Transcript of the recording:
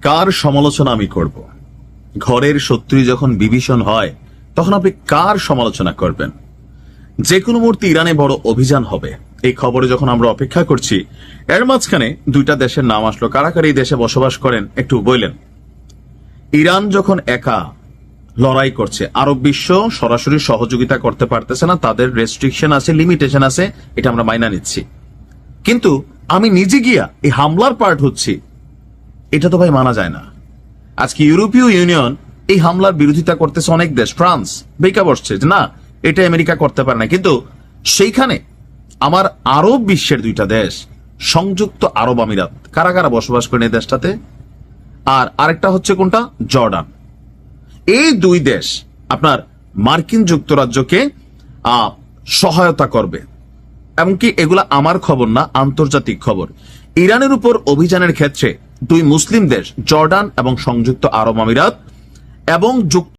কার সমালোচনা আমি করব? ঘরের শত্রু যখন বিভীষণ হয় তখন আপনি কার সমালোচনা করবেন? যে কোনো মুহূর্তে ইরানে বড় অভিযান হবে, এই খবরে যখন আমরা অপেক্ষা করছি, এর মাঝখানে দুইটা দেশের নাম আসলো। কারা কারা এই দেশে বসবাস করেন একটু বললেন। ইরান যখন একা লড়াই করছে, আরব বিশ্ব সরাসরি সহযোগিতা করতে পারতেছে না, তাদের রেস্ট্রিকশন আছে, লিমিটেশন আছে, এটা আমরা মাইনা নিচ্ছি। কিন্তু আমি নিজে গিয়া এই হামলার পার্ট হচ্ছি, এটা তো ভাই মানা যায় না। আজকে ইউরোপীয় ইউনিয়ন এই হামলার বিরোধিতা করতেছে, অনেক দেশ, ফ্রান্স বেকা বসছে যে না, এটা আমেরিকা করতে পারে না। কিন্তু সেইখানে আমার আরব বিশ্বের দুইটা দেশ, সংযুক্ত আরব আমিরাত, কারা কারা বসবাস করেন এই দেশটাতে, আর আরেকটা হচ্ছে কোনটা, জর্ডান। এই দুই দেশ আপনার মার্কিন যুক্তরাজ্যকে সহায়তা করবে। এমনকি এগুলা আমার খবর না, আন্তর্জাতিক খবর। ইরানের উপর অভিযানের ক্ষেত্রে দুই মুসলিম দেশ, জর্ডান এবং সংযুক্ত আরব আমিরাত এবং